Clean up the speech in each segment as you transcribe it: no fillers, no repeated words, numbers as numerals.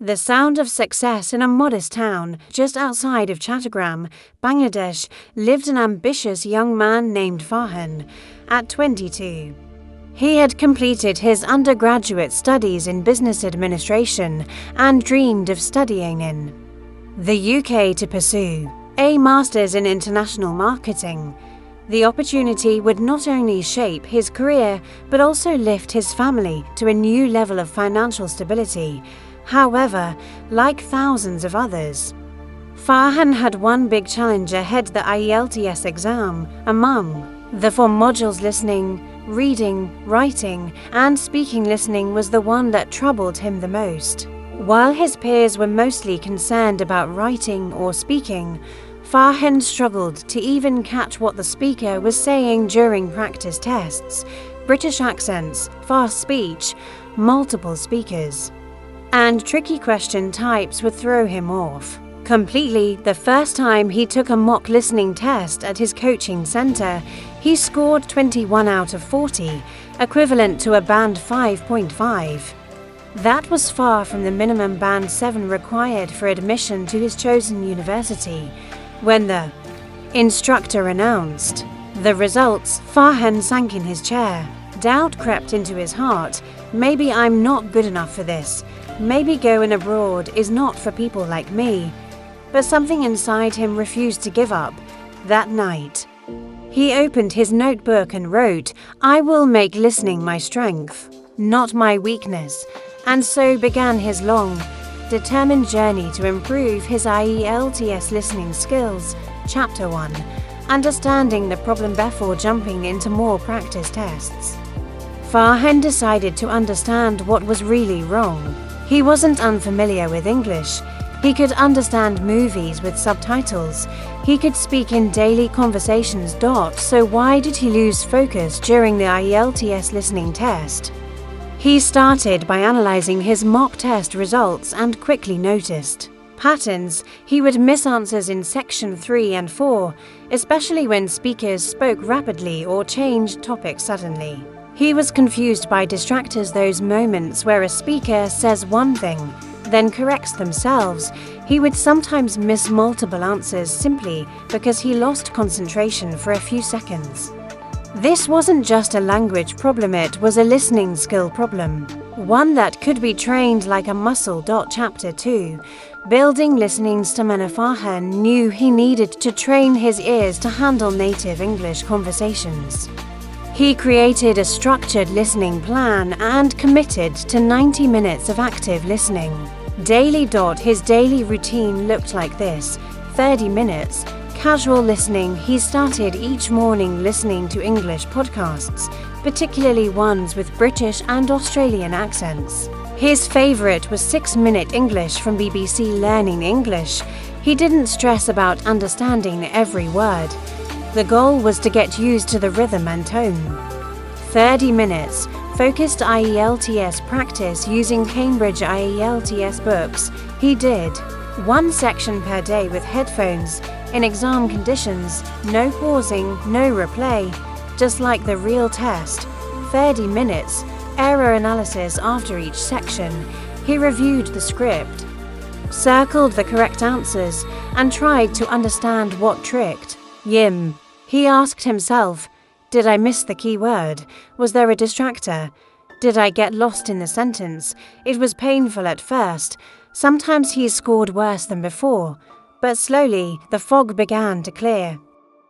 The sound of success in a modest town just outside of Chattogram, Bangladesh, lived an ambitious young man named Farhan. At 22, he had completed his undergraduate studies in business administration and dreamed of studying in the UK to pursue a master's in international marketing. The opportunity would not only shape his career but also lift his family to a new level of financial stability. However, like thousands of others, Farhan had one big challenge ahead: the IELTS exam. Among the 4 modules, listening, reading, writing, and speaking listening was the one that troubled him the most. While his peers were mostly concerned about writing or speaking, Farhan struggled to even catch what the speaker was saying during practice tests. British accents, fast speech, multiple speakers, and tricky question types would throw him off completely. The first time he took a mock listening test at his coaching centre, he scored 21 out of 40, equivalent to a band 5.5. That was far from the minimum band 7 required for admission to his chosen university. When the instructor announced the results, Farhan sank in his chair. Doubt crept into his heart. Maybe I'm not good enough for this. Maybe going abroad is not for people like me. But something inside him refused to give up. That night, he opened his notebook and wrote, "I will make listening my strength, not my weakness," and so began his long, determined journey to improve his IELTS listening skills. Chapter 1: Understanding the problem before jumping into more practice tests. Farhan decided to understand what was really wrong. He wasn't unfamiliar with English. He could understand movies with subtitles. He could speak in daily conversations. So why did he lose focus during the IELTS listening test? He started by analyzing his mock test results and quickly noticed patterns. He would miss answers in section 3 and 4, especially when speakers spoke rapidly or changed topics suddenly. He was confused by distractors, those moments where a speaker says one thing, then corrects themselves. He would sometimes miss multiple answers simply because he lost concentration for a few seconds. This wasn't just a language problem, it was a listening skill problem, one that could be trained like a muscle. Chapter 2: Building listening stamina. Farhan knew he needed to train his ears to handle native English conversations. He created a structured listening plan and committed to 90 minutes of active listening daily. His daily routine looked like this: 30 minutes casual listening. He started each morning listening to English podcasts, particularly ones with British and Australian accents. His favorite was 6-Minute English from BBC Learning English. He didn't stress about understanding every word. The goal was to get used to the rhythm and tone. 30 minutes focused IELTS practice using Cambridge IELTS books. He did 1 section per day with headphones. In exam conditions, no pausing, no replay, just like the real test. 30 minutes, error analysis after each section. He reviewed the script, circled the correct answers, and tried to understand what tricked him. He asked himself, did I miss the key word? Was there a distractor? Did I get lost in the sentence? It was painful at first. Sometimes he scored worse than before. But slowly, the fog began to clear.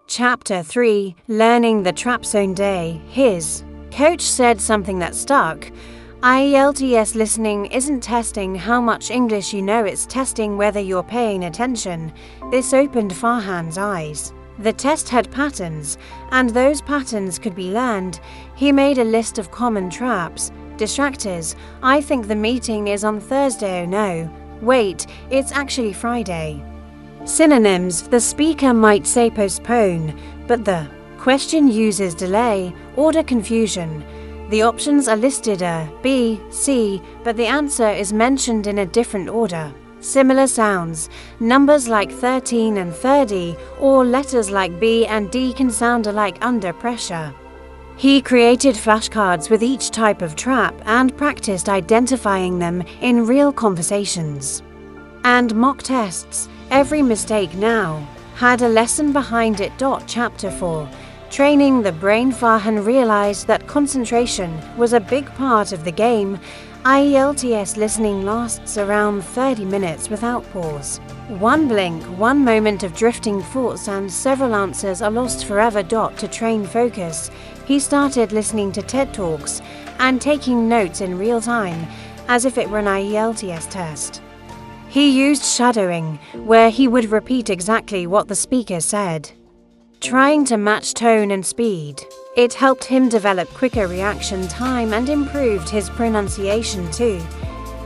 Chapter 3: Learning the Trap Zone Day. His coach said something that stuck. IELTS listening isn't testing how much English you know, it's testing whether you're paying attention. This opened Farhan's eyes. The test had patterns, and those patterns could be learned. He made a list of common traps. Distractors: I think the meeting is on Thursday. Oh no, wait, it's actually Friday. Synonyms: the speaker might say postpone, but the question uses delay. Order confusion: the options are listed A, B, C, but the answer is mentioned in a different order. Similar sounds: numbers like 13 and 30 or letters like B and D can sound alike under pressure. He created flashcards with each type of trap and practiced identifying them in real conversations. And mock tests, every mistake now, had a lesson behind it. Chapter 4. Training the brain. Farhan realized that concentration was a big part of the game. IELTS listening lasts around 30 minutes without pause. One blink, one moment of drifting thoughts, and several answers are lost forever. To train focus, he started listening to TED Talks and taking notes in real time, as if it were an IELTS test. He used shadowing, where he would repeat exactly what the speaker said, trying to match tone and speed. It helped him develop quicker reaction time and improved his pronunciation too.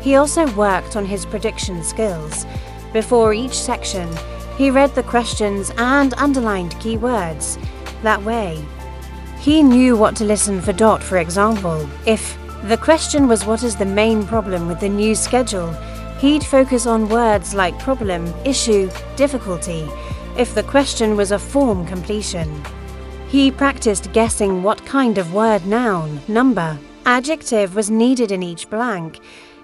He also worked on his prediction skills. Before each section, he read the questions and underlined key words. That way, he knew what to listen for. For example, if the question was what is the main problem with the new schedule, he'd focus on words like problem, issue, difficulty. If the question was a form completion, he practiced guessing what kind of word, noun, number, adjective was needed in each blank.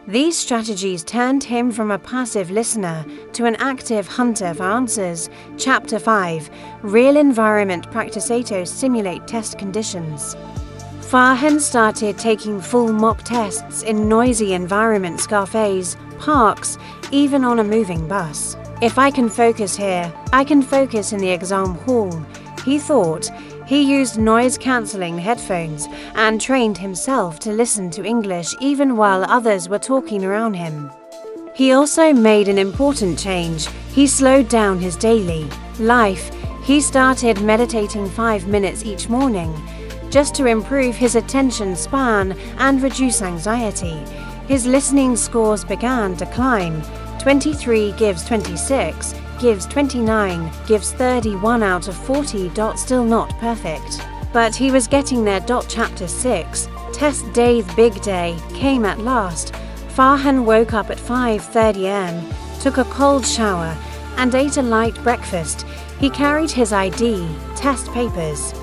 These strategies turned him from a passive listener to an active hunter for answers. Chapter 5. Real environment practice. Simulate test conditions. Farhan started taking full mock tests in noisy environments, cafes, parks, even on a moving bus. If I can focus here, I can focus in the exam hall, he thought. He used noise-cancelling headphones and trained himself to listen to English even while others were talking around him. He also made an important change. He slowed down his daily life. He started meditating 5 minutes each morning, just to improve his attention span and reduce anxiety. His listening scores began to climb. 23 gives 26, gives 29, gives 31 out of 40. Still not perfect, but he was getting there. Chapter 6. Test day. The big day came at last. Farhan woke up at 5:30 am, took a cold shower, and ate a light breakfast. He carried his ID, test papers,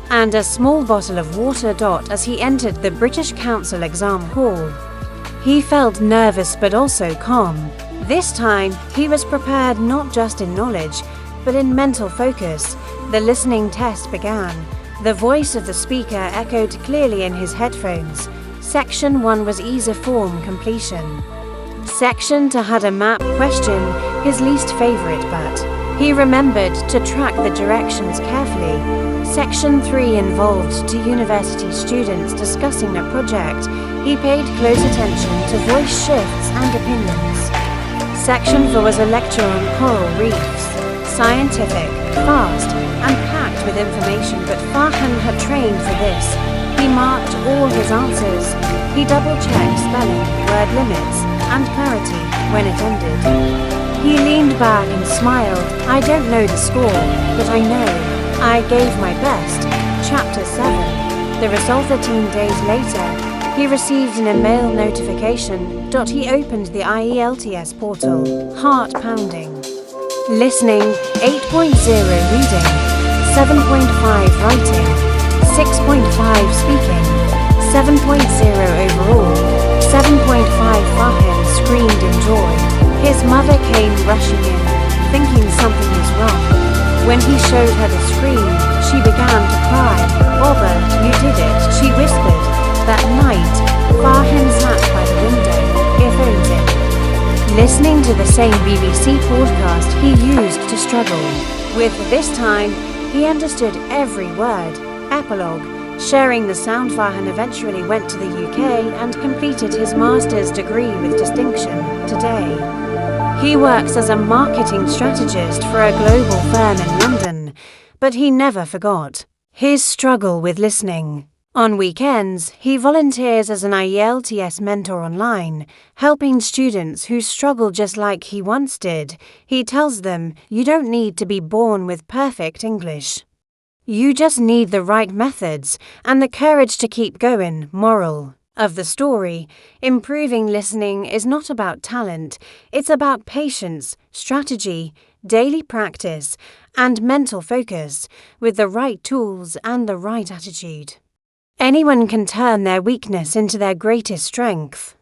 and a small bottle of water. As he entered the British Council exam hall, he felt nervous but also calm. This time, he was prepared not just in knowledge, but in mental focus. The listening test began. The voice of the speaker echoed clearly in his headphones. Section 1 was easy form completion. Section 2 had a map question, his least favorite, but he remembered to track the directions carefully. Section 3 involved 2 university students discussing a project. He paid close attention to voice shifts and opinions. Section 4 was a lecture on coral reefs. Scientific, fast, and packed with information, but Farhan had trained for this. He marked all his answers. He double-checked spelling, word limits, and clarity when it ended. He leaned back and smiled. I don't know the score, but I know I gave my best. Chapter 7. The result. 13 days later, he received an email notification. He opened the IELTS portal. Heart pounding. Listening, 8.0 reading, 7.5 writing, 6.5 speaking, 7.0 overall, 7.5. Farhan screamed in joy. His mother came rushing in, thinking something was wrong. When he showed her the screen, she began to cry. "Baba, you did it," she whispered. That night, Farhan sat by the window, earphones in, listening to the same BBC podcast he used to struggle with. This time, he understood every word. Epilogue. Sharing the sound, Farhan eventually went to the UK and completed his master's degree with distinction. Today, he works as a marketing strategist for a global firm in London, but he never forgot his struggle with listening. On weekends, he volunteers as an IELTS mentor online, helping students who struggle just like he once did. He tells them, you don't need to be born with perfect English. You just need the right methods and the courage to keep going. Moral of the story: improving listening is not about talent, it's about patience, strategy, daily practice, and mental focus, with the right tools and the right attitude. Anyone can turn their weakness into their greatest strength.